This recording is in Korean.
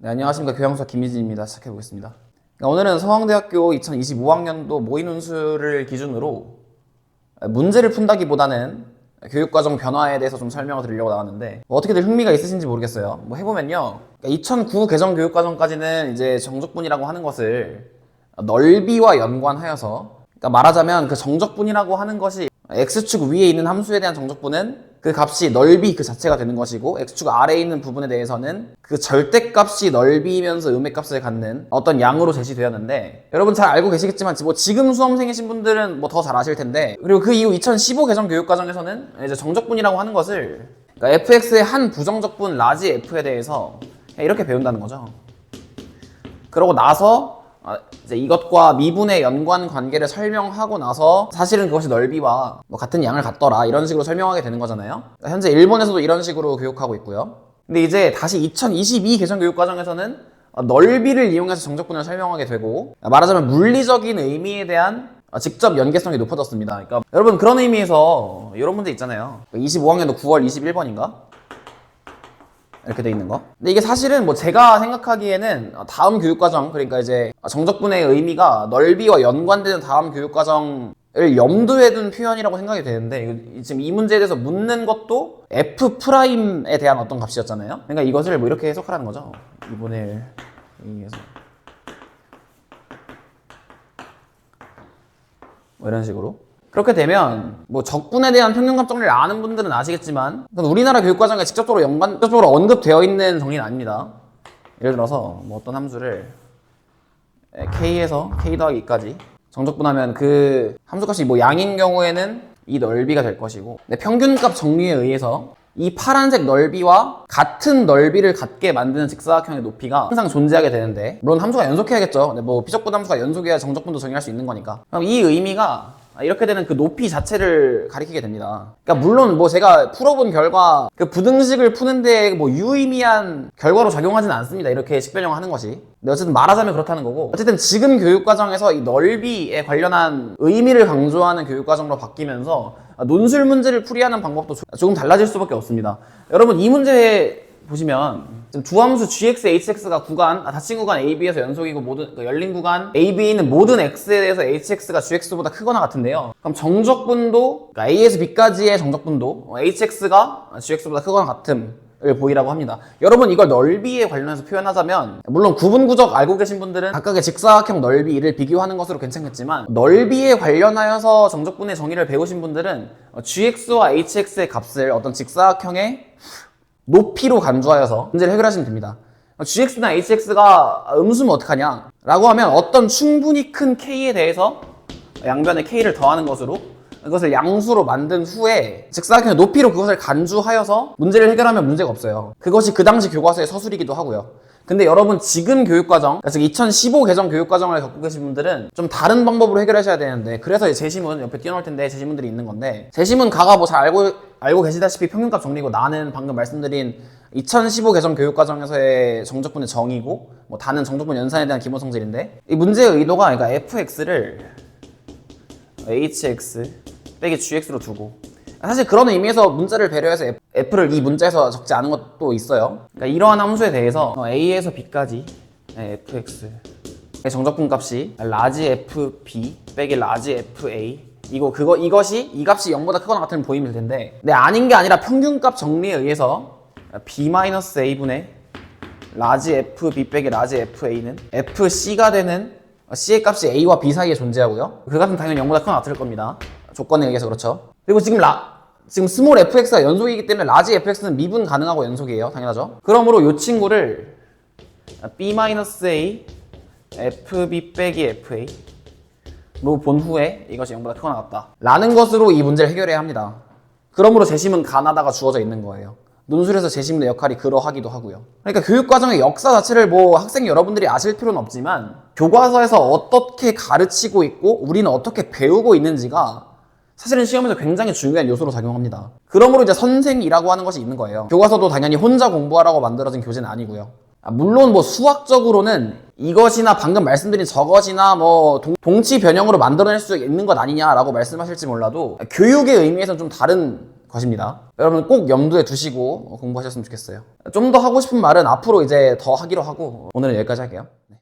네, 안녕하십니까. 교양수사 김희진입니다. 시작해보겠습니다. 오늘은 서강대학교 2025학년도 모의논술을 기준으로 문제를 푼다기보다는 교육과정 변화에 대해서 좀 설명을 드리려고 나왔는데 어떻게들 흥미가 있으신지 모르겠어요. 해보면요. 2009 개정 교육과정까지는 이제 정적분이라고 하는 것을 넓이와 연관하여서, 말하자면 그 정적분이라고 하는 것이 x축 위에 있는 함수에 대한 정적분은 그 값이 넓이 그 자체가 되는 것이고, x축 아래에 있는 부분에 대해서는 그 절대값이 넓이면서 음의값을 갖는 어떤 양으로 제시되었는데, 여러분 잘 알고 계시겠지만 지금 수험생이신 분들은 더 잘 아실 텐데, 그리고 그 이후 2015 개정 교육과정에서는 이제 정적분이라고 하는 것을, fx의 한 부정적분 라지 f에 대해서 이렇게 배운다는 거죠. 그러고 나서 이제 이것과 미분의 연관 관계를 설명하고 나서 사실은 그것이 넓이와 같은 양을 갖더라, 이런 식으로 설명하게 되는 거잖아요. 현재 일본에서도 이런 식으로 교육하고 있고요. 근데 이제 다시 2022 개정 교육과정에서는 넓이를 이용해서 정적분을 설명하게 되고, 말하자면 물리적인 의미에 대한 직접 연계성이 높아졌습니다. 그러니까 여러분, 그런 의미에서 이런 문제 있잖아요. 25학년도 9월 21번인가? 이렇게 돼 있는 거. 근데 이게 사실은 제가 생각하기에는 다음 교육과정, 그러니까 이제 정적분의 의미가 넓이와 연관되는 다음 교육과정을 염두에 둔 표현이라고 생각이 되는데, 지금 이 문제에 대해서 묻는 것도 F'에 대한 어떤 값이었잖아요. 그러니까 이것을 이렇게 해석하라는 거죠. 2분의 1에서 이런 식으로. 그렇게 되면 적분에 대한 평균값 정리를 아는 분들은 아시겠지만, 우리나라 교육과정에 직접적으로 언급되어 있는 정리는 아닙니다. 예를 들어서 어떤 함수를 k에서 k 더하기 2까지 정적분하면 그 함수값이 양인 경우에는 이 넓이가 될 것이고, 평균값 정리에 의해서 이 파란색 넓이와 같은 넓이를 갖게 만드는 직사각형의 높이가 항상 존재하게 되는데, 물론 함수가 연속해야겠죠. 근데 비적분 함수가 연속해야 정적분도 정의할 수 있는 거니까. 그럼 이 의미가 이렇게 되는 그 높이 자체를 가리키게 됩니다. 그러니까 물론 제가 풀어본 결과 그 부등식을 푸는데 유의미한 결과로 작용하지는 않습니다. 이렇게 식변형하는 것이. 근데 어쨌든 말하자면 그렇다는 거고, 어쨌든 지금 교육과정에서 이 넓이에 관련한 의미를 강조하는 교육과정으로 바뀌면서 논술 문제를 풀이하는 방법도 조금 달라질 수밖에 없습니다. 여러분, 이 문제 보시면 지금 두 함수 gx, hx가 닫힌 구간 AB에서 연속이고 열린 구간 AB는 모든 x에 대해서 hx가 gx보다 크거나 같은데요. 그럼 정적분도, A에서 B까지의 정적분도 hx가 gx보다 크거나 같음을 보이라고 합니다. 여러분, 이걸 넓이에 관련해서 표현하자면, 물론 구분구적 알고 계신 분들은 각각의 직사각형 넓이를 비교하는 것으로 괜찮겠지만, 넓이에 관련하여서 정적분의 정의를 배우신 분들은 gx와 hx의 값을 어떤 직사각형의 높이로 간주하여서 문제를 해결하시면 됩니다. gx나 hx가 음수면 어떡하냐 라고 하면, 어떤 충분히 큰 k에 대해서 양변에 k를 더하는 것으로 그것을 양수로 만든 후에 직사각형의 높이로 그것을 간주하여서 문제를 해결하면 문제가 없어요. 그것이 그 당시 교과서의 서술이기도 하고요. 근데 여러분, 지금 교육과정, 즉 2015 개정 교육과정을 겪고 계신 분들은 좀 다른 방법으로 해결하셔야 되는데, 그래서 제시문 옆에 띄워놓을 텐데 제시문들이 있는 건데, 제시문 가가 잘 알고 계시다시피 평균값 정리고, 나는 방금 말씀드린 2015 개정 교육과정에서의 정적분의 정의고, 다는 정적분 연산에 대한 기본 성질인데, 이 문제의 의도가, 그러니까 fx를 hx 빼기 gx로 두고, 사실 그런 의미에서 문자를 배려해서 f를 이 문자에서 적지 않은 것도 있어요. 그러니까 이러한 함수에 대해서 a에서 b까지 fx 정적분 값이 라지 fb 빼기 라지 fa, 이것이 이 값이 0보다 크거나 같으면 보이면 될 텐데, 근데 아닌 게 아니라 평균값 정리에 의해서 b-a분의 라지 fb 빼기 라지 fa는 fc가 되는 c의 값이 a와 b 사이에 존재하고요. 그 값은 당연히 0보다 크거나 같을 겁니다. 조건에 의해서. 그렇죠. 그리고 지금 스몰 fx가 연속이기 때문에 라지 fx는 미분 가능하고 연속이에요. 당연하죠. 그러므로 이 친구를 b-a fb 빼기 fa 로 본 후에 이것이 0보다 크거나 같다 라는 것으로 이 문제를 해결해야 합니다. 그러므로 제심은 가나다가 주어져 있는 거예요. 논술에서 제시문의 역할이 그러하기도 하고요. 그러니까 교육과정의 역사 자체를 학생 여러분들이 아실 필요는 없지만, 교과서에서 어떻게 가르치고 있고 우리는 어떻게 배우고 있는지가 사실은 시험에서 굉장히 중요한 요소로 작용합니다. 그러므로 이제 선생이라고 하는 것이 있는 거예요. 교과서도 당연히 혼자 공부하라고 만들어진 교재는 아니고요. 물론 수학적으로는 이것이나 방금 말씀드린 저것이나 동치 변형으로 만들어낼 수 있는 것 아니냐라고 말씀하실지 몰라도, 교육의 의미에서는 좀 다른 것입니다. 여러분 꼭 염두에 두시고 공부하셨으면 좋겠어요. 좀 더 하고 싶은 말은 앞으로 이제 더 하기로 하고 오늘은 여기까지 할게요. 네.